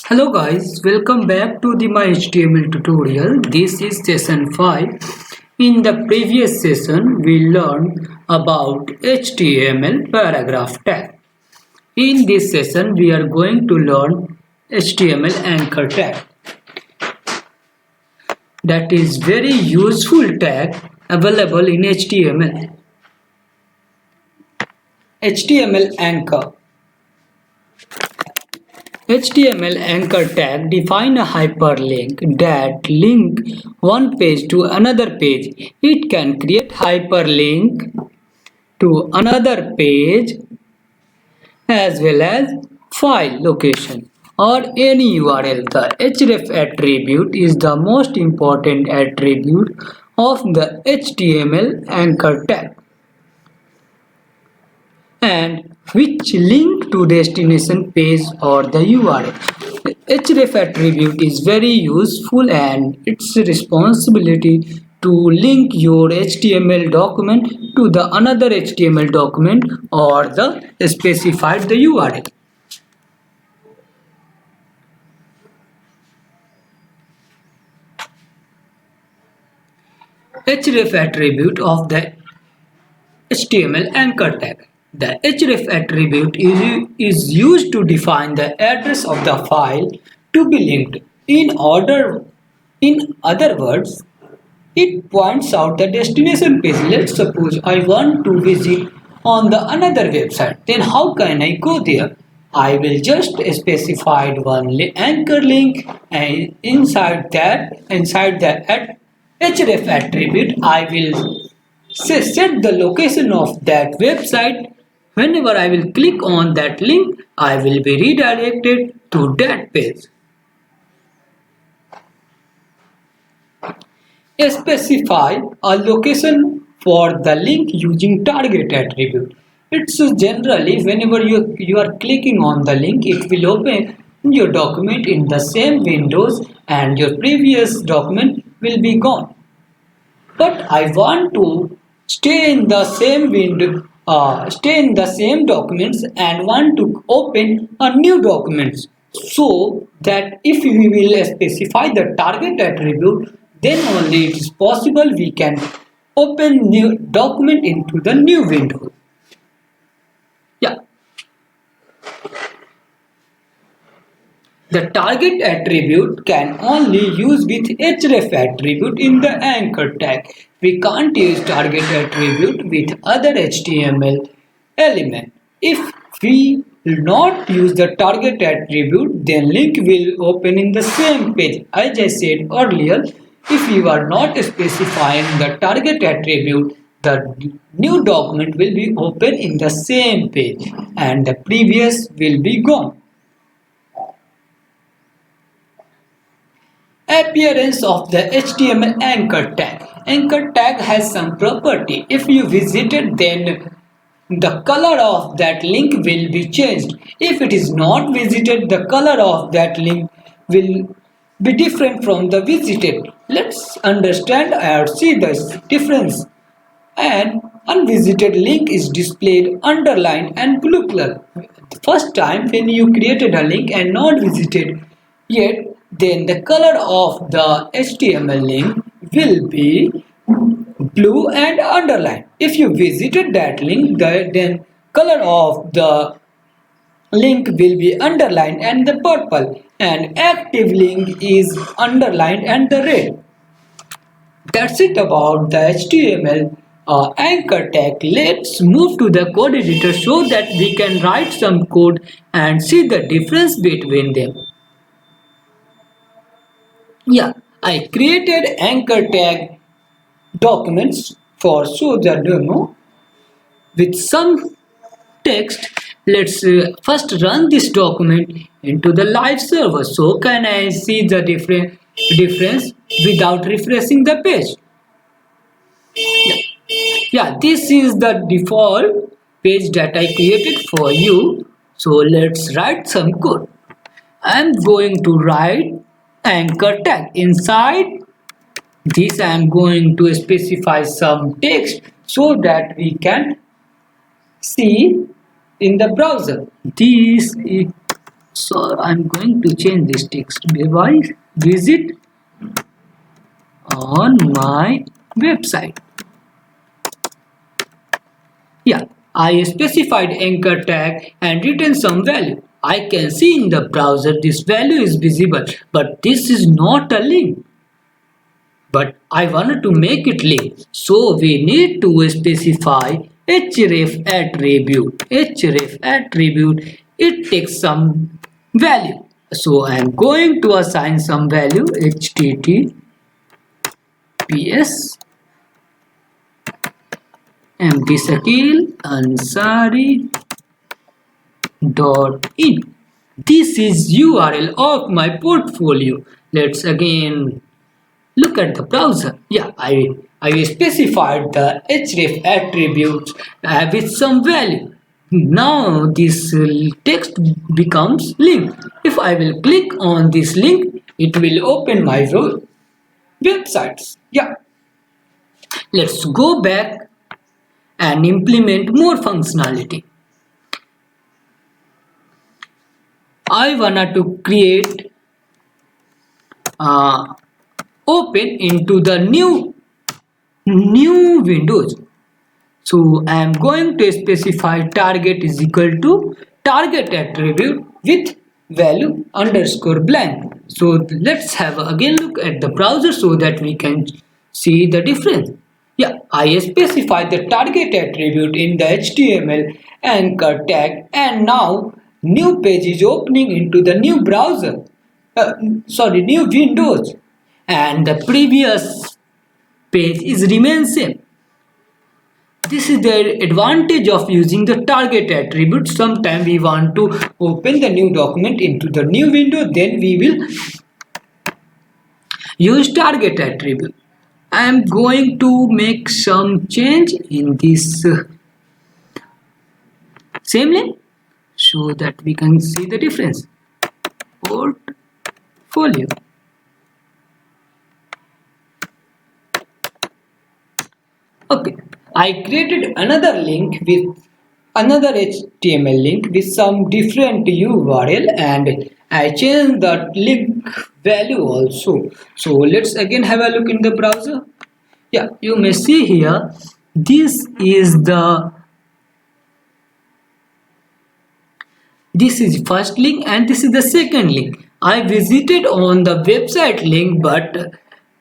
Hello guys, welcome back to my HTML tutorial. This is session 5. In the previous session, we learned about HTML paragraph tag. In this session, we are going to learn HTML anchor tag. That is very useful tag available in HTML. HTML anchor. HTML anchor tag define a hyperlink that link one page to another page. It can create hyperlink to another page as well as file location or any URL. The href attribute is the most important attribute of the HTML anchor tag, and which link to destination page or the URL. The href attribute is very useful and it's responsibility to link your HTML document to the another HTML document or the specified the URL. Href attribute of the HTML anchor tag. The href attribute is used to define the address of the file to be linked. In other words, it points out the destination page. Let's suppose I want to visit on the another website. Then how can I go there? I will just specify one anchor link, and inside the href attribute I will set the location of that website. Whenever I will click on that link, I will be redirected to that page. Specify a location for the link using target attribute. It's generally whenever you are clicking on the link, it will open your document in the same windows and your previous document will be gone. But I want to stay in the same window, stay in the same documents and want to open a new documents. So that if we will specify the target attribute, then only it is possible we can open new document into the new window. Yeah. The target attribute can only use with href attribute in the anchor tag. We can't use target attribute with other HTML element. If we will not use the target attribute, then link will open in the same page. As I said earlier, if you are not specifying the target attribute, the new document will be open in the same page and the previous will be gone. Appearance of the HTML anchor tag. Anchor tag has some property. If you visit it, then the color of that link will be changed. If it is not visited, the color of that link will be different from the visited. Let's understand or see the difference. An unvisited link is displayed underlined and blue color. The first time when you created a link and not visited yet, then the color of the HTML link will be blue and underlined. If you visited that link, then color of the link will be underlined and the purple, and active link is underlined and the red. That's it about the HTML anchor tag. Let's move to the code editor so that we can write some code and see the difference between them. Yeah, I created anchor tag documents for show the demo with some text. Let's first run this document into the live server. So can I see the difference without refreshing the page? Yeah, this is the default page that I created for you. So let's write some code. I'm going to write anchor tag. Inside this I am going to specify some text so that we can see in the browser. So I'm going to change this text by visit on my website. Yeah, I specified anchor tag and written some value. I can see in the browser this value is visible, but this is not a link. But I wanted to make it link, so we need to specify href attribute. Href attribute, it takes some value. So I am going to assign some value https mdshakil ansari.in. This is URL of my portfolio. Let's again look at the browser. Yeah, I specified the href attributes with some value. Now this text becomes link. If I will click on this link, it will open my websites. Yeah, let's go back and implement more functionality. I wanna to create open into the new windows. So I am going to specify target is equal to target attribute with value underscore blank. So let's have again look at the browser so that we can see the difference. Yeah, I specify the target attribute in the HTML anchor tag, and now new page is opening into the new browser. New windows, and the previous page is remain same. This is the advantage of using the target attribute. Sometimes we want to open the new document into the new window, then we will use target attribute. I am going to make some change in this same link so that we can see the difference. Portfolio. Okay, I created another link with another HTML link with some different URL, and I changed the link value also. So let's again have a look in the browser. Yeah, you may see here, this is first link and this is the second link. I visited on the website link, but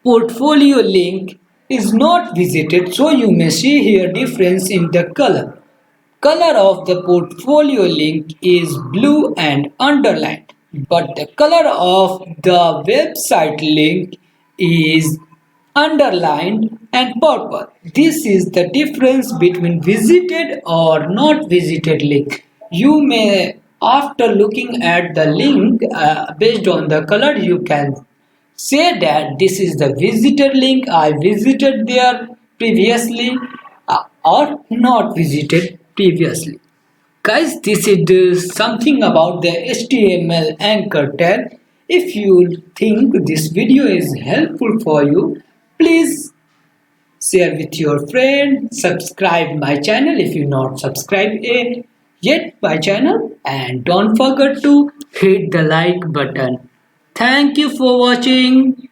portfolio link is not visited, so you may see here difference in the color. Color of the portfolio link is blue and underlined, but the color of the website link is underlined and purple. This is the difference between visited or not visited link. You may, after looking at the link based on the color, you can say that this is the visited link. I visited there previously or not visited previously. Guys, this is something about the HTML anchor tag. If you think this video is helpful for you, please share with your friend, subscribe my channel if you not subscribed yet my channel, and don't forget to hit the like button. Thank you for watching.